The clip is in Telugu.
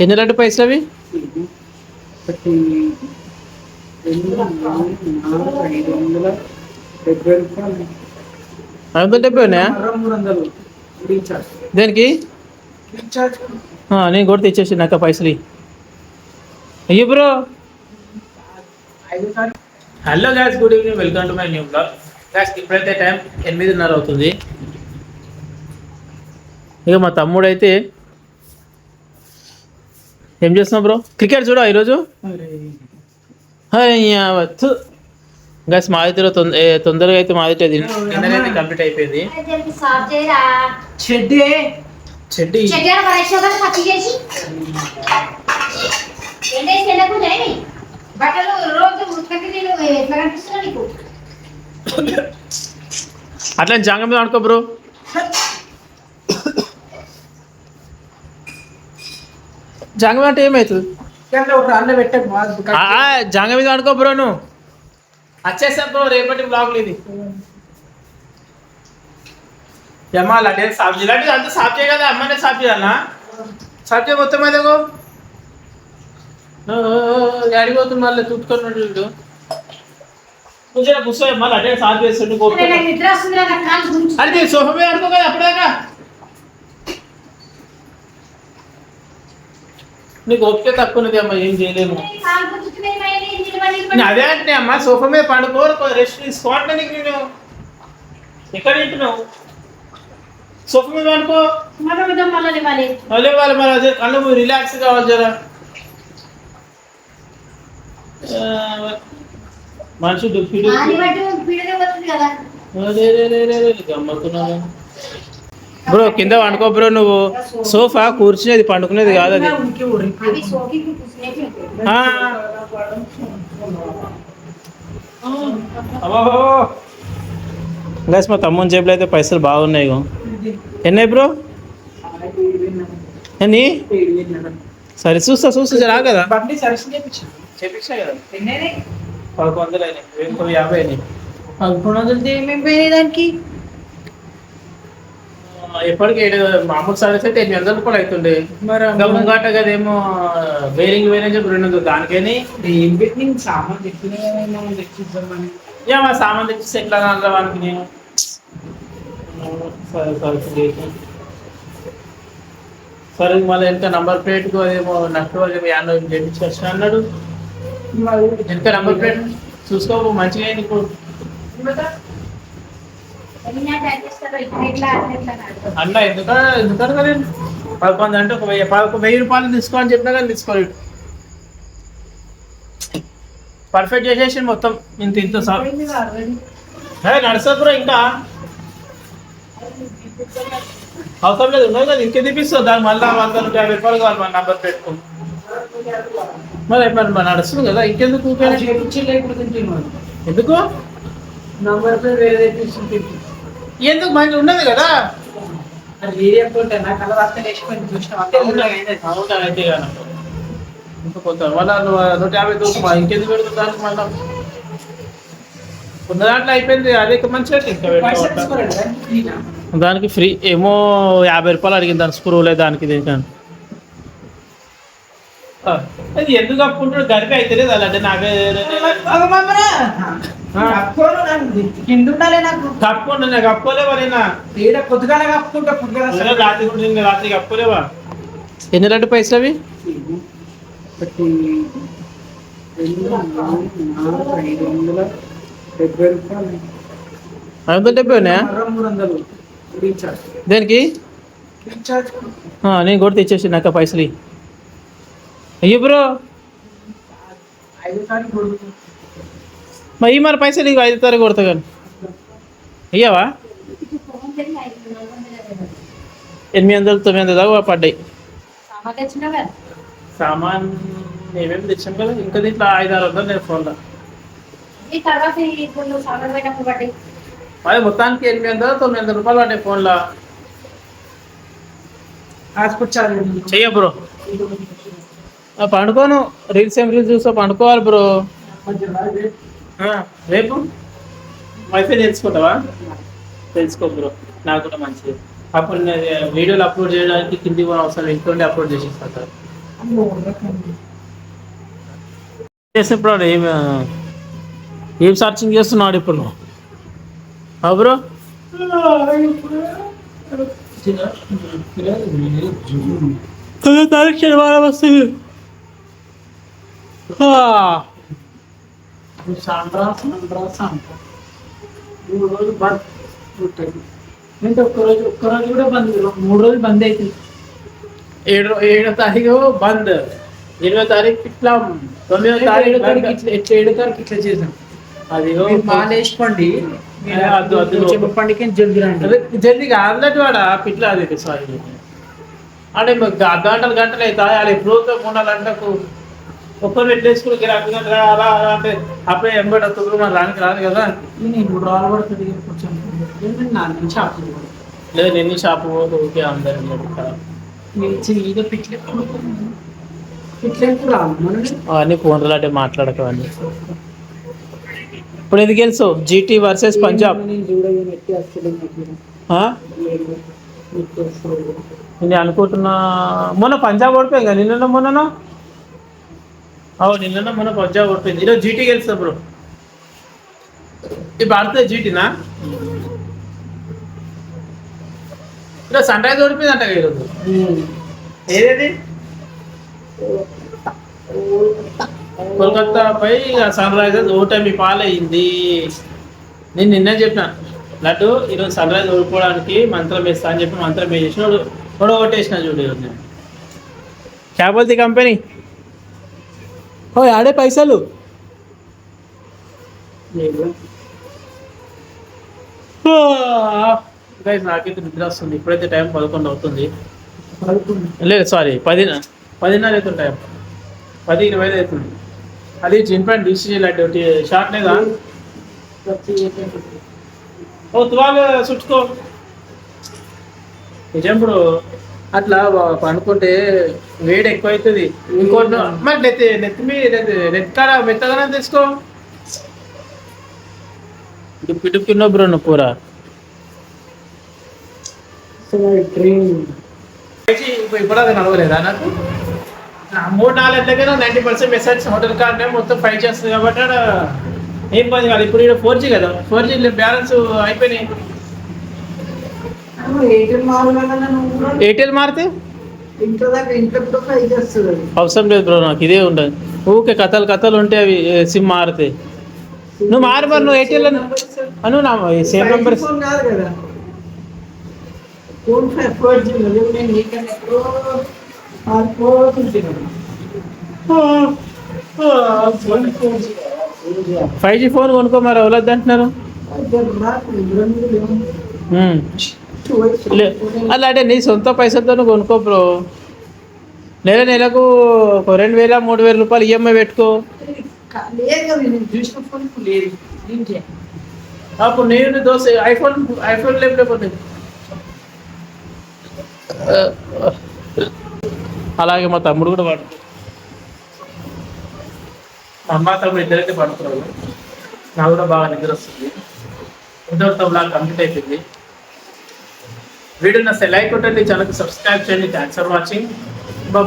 ఎన్ని లడ్డు పైసలు అవి? ఒకటి, రెండు, మూడు, నాలుగు, 570 రూపాయలు. 570 ఉన్నాయా? 300 రీఛార్జ్. దేనికి? రీఛార్జ్. నేను కూడా తెచ్చేసి నాకు పైసలు అయ్యో bro. Hello gas, good evening, welcome to my new blog. Gas ఇప్పుడైతే టైం 8:30 అవుతుంది. ఇక మా తమ్ముడు అయితే ఏం చేస్తున్నావు బ్రో? క్రికెట్ చూడ ఈరోజు? వచ్చు గ్యాస్ మాదిలో తొందరగా అయితే మాదితే డిన్నర్ కంప్లీట్ అయిపోయింది. చెడ్డీ అట్లా జాంగ మీద ఆడుకో బ్రో. జాంగ మీద అంటే ఏమవుతుంది? జాంగ మీద ఆడుకో బ్రో. నువ్వు వచ్చేసా బ్రో రేపటి బ్లాగ్లు. ఇది అమ్మా లడ్డే సాఫ్ చేయాలి. అంతా సాఫ్ చేయ కదా, అమ్మనే సాఫ్ చేయాలన్నా. సాఫ్ చేయ మొత్తం అదేగో అడిగిపోతుంది. మళ్ళీ చుట్టుకొని కూర్చో మళ్ళీ అడ్డే సాఫ్ చేస్తుండే. అది సోఫా మీద ఆడుకో కదా అప్పుడాకా. నీకు ఓపిక తక్కువది అమ్మా, ఏం చేయలేము. అదే అంటే అమ్మా సోఫా మీద పండుకో, రెస్ట్ తీసుకోవట్లే. నీకు నేను ఎక్కడ తింటున్నావు? సోఫా మీద పండుకో. మళ్ళీ వాళ్ళు అదే కళ్ళు రిలాక్స్ కావాలి జరా. మనిషి గమ్మతున్నాను బ్రో. కింద పండుకో బ్రో. నువ్వు సోఫా కూర్చునేది, పండుకునేది కాదు అది. గ్యాస్ మా తమ్ముని జేబులో అయితే పైసలు బాగున్నాయి. ఎన్నాయి బ్రో? ఎన్ని? సరే చూస్తా జరా కదా. 1100 అయినాయి, 50 అయినాయి. 1100 దానికి ఎప్పటికి మామూలు సర్వీస్ అయితే 800 రూపాయలు అవుతుండే. ఇంకా ముంగట కదేమో బేరింగ్ వేరే చెప్పి 200. దానికేని సామాన్ తెచ్చిద్దామని మా సామాన్ తెచ్చి ఎట్లా వానికి నేను సరే. మళ్ళీ ఎంత నంబర్ ప్లేట్కు అదేమో నట్టు వాళ్ళు యాన్ చేయించుకొచ్చిన అన్నాడు. ఎంత నంబర్ ప్లేట్ చూసుకో మంచిగా అయింది. ఇప్పుడు అన్న ఎందుకంటే కదా 11 అంటే 1000 రూపాయలు తీసుకో అని చెప్పినా కానీ తీసుకోలేదు. పర్ఫెక్ట్ చేసేసి మొత్తం ఇంత నడుస్తుంది బ్రో. ఇంకా అవసరం లేదు, ఉన్నది కదా ఇంకే తీపిస్తుంది. దానికి మళ్ళీ 150 రూపాయలు కావాలి మన నంబర్ పెట్టుకుని. మరి నడుస్తుంది కదా, ఇంకెందుకు? ఎందుకు నంబర్ వేరే ఎందుకు మంచి ఉన్నది కదా. అయితే ఇంకా కొంత మళ్ళీ 150 దూరం ఇంకెందుకు పెడుతుంది దానికి? మళ్ళీ ఉన్న దాంట్లో అయిపోయింది. అదే మంచిగా దానికి ఫ్రీ ఏమో 50 రూపాయలు అడిగింది. దాని స్క్రూ లేదు దానికి. అది ఎందుకు కప్పుకుంటాడు? గడిపి అయితే లేదు అలాంటి నాకే కప్పుకోలే. మరి పొద్దుగాల కప్పుకుంటా, రాత్రి కప్పుకోలేవా? ఎన్ని లడ్డు పైసలు అవి? ఒకటి, రెండు, మూడు, నాలుగు, 570 రూపాయలు. 570 ఉన్నాయా? 300 రీఛార్జ్. దేనికి? రీఛార్జ్. నేను కూడా తెచ్చేసి నాకు పైసలు అయ్యో బ్రో. 5 తారీఖు మరి మన పైసలు 5 తారీఖు కొడతా కానీ అయ్యావా? 800 900 దాకా పడ్డాయి. సామాన్ ఏమేమి తెచ్చాం కదా. ఇంకా దీంట్లో 500-600 లేదు ఫోన్లో. అది మొత్తానికి 800-900 రూపాయలు పడ్డాయి ఫోన్లో. చెయ్య బ్రో. పండుకోను. రీల్స్ చూస్తా పండుకోవాలి బ్రో. రేపు వైఫై తెలుసుకుంటావా? తెలుసుకో బ్రో, నాకు కూడా మంచిది. అప్పుడు నేను వీడియోలు అప్లోడ్ చేయడానికి కింది అవసరం ఇంట్లో అప్లోడ్ చేసేస్తాను. చేసినప్పుడు ఏం సర్చింగ్ చేస్తున్నాడు ఇప్పుడు నువ్వు బ్రో? తారీఖు శనివారం వస్తుంది. మూడు రోజులు బంద్ ఉంటుంది. అంటే ఒక్కరోజు కూడా బంద్, 3 రోజులు బంద్ అవుతుంది. 7వ తారీఖు బంద్, 20వ తారీఖు ఇట్లా, 9వ తారీఖు 7వ తారీఖు ఇట్లా చేసాం. అది మానేసుకోండి, పండుగ జల్దీ రండి. జల్దీగా అందటి వాడ పిట్లా అది సారీ అంటే గంటలు గంటలు అవుతాయి. అది ఎప్పుడో 3 గంటలకు ఒక్కరు పెట్టేసుకుని గిరాకీ అలా అలా అంటే అప్పుడే ఎంబడి వస్తుంది, మన రానికి రాదు కదా. నేను 3 రోజులు పడుతుంది కొంచెం. షాప్ లేదు, నిన్ను షాపు ఓకే అందరు అవన్నీ ఫోన్లు అంటే మాట్లాడకవన్నీ. ఇప్పుడు ఎందుకు గెలుసు జీటీ వర్సెస్ పంజాబ్? నేను అనుకుంటున్నా మొన్న పంజాబ్ ఓడిపోయింది కదా, నిన్న మొన్న మొన్న పంజాబ్ ఓడిపోయింది. ఈరోజు జీటీ గెలుస్తా బ్రో. ఇప్పుడు ఆడితే జీటీనా? ఈరోజు సన్ రైజ్ ఓడిపోయింది అంట ఈరోజు. ఏదేది కోల్కతాపై సన్ రైజర్స్ ఓటమి పాలైంది. నేను నిన్నే చెప్పిన లడ్డు ఈరోజు సన్ రైజ్ ఓడిపోవడానికి మంత్రం వేస్తా అని చెప్పి మంత్రం వేసేసిన ఓడగొట్టేసిన చూడు. ఈరోజు నేను క్యా బోల్తీ కంపెనీ ఓ ఆడే పైసలు నాకైతే నిద్ర వస్తుంది. ఇప్పుడైతే టైం 11 అవుతుంది. లేదు సారీ 10:30 అవుతుంది. టైం 10:25 అవుతుంది. అది జిన్ ప్యాంట్ డిసిజన్ లాంటి షార్ట్ లేదా? ఓ తువాలు చుట్టుకో. నిజం బ్రో, అట్లా పండుకుంటే వేడి ఎక్కువ అవుతుంది. ఇంకోటి మరి నెత్తి కాడ మెత్తగానే తీసుకో. డుప్పి డుప్పిన్నో బ్రో నువ్వు పూరా. ఇప్పుడు అది నడవలేదా నాకు? 3-4 గంటలకైనా 90% మెసేజ్ హోటల్ కార్డ్ మొత్తం 5 చేస్తుంది కాబట్టి ఏం పని కాదు. ఇప్పుడు ఇక్కడ 4G కదా, 4G బ్యాలెన్స్ అయిపోయినాయి. ఎయిర్టెల్ మారితే అవసరం లేదు బ్రో, నాకు ఇదే ఉండదు. ఊకే కథలు ఉంటే అవి సిమ్ మారితే. నువ్వు మారు మరి, నువ్వు ఎయిర్టెల్ అను నా same number five G phone కొనుక్కో మరి, ఎవరొద్దు అంటున్నారు. అలా అంటే నీ సొంత పైసలతో నువ్వు కొనుక్కో బ్రో. నెలకు 2,000-3,000 రూపాయలు ఈఎంఐ పెట్టుకో. అప్పుడు నేను దోశ ఐఫోన్ లేకపోతే అలాగే మా తమ్ముడు కూడా పడుతుంది. అమ్మ తమ్ముడు ఇద్దరైతే పడుతున్నారు. నాకు కూడా బాగా నిద్ర వస్తుంది. ఇద్దరితో బ్లాగ్ కంప్లీట్ అయిపోయింది. వీడియో నచ్చితే లైక్ కొట్టండి, ఛానల్కి సబ్స్క్రైబ్ చేయండి. Thanks for watching. బాయ్.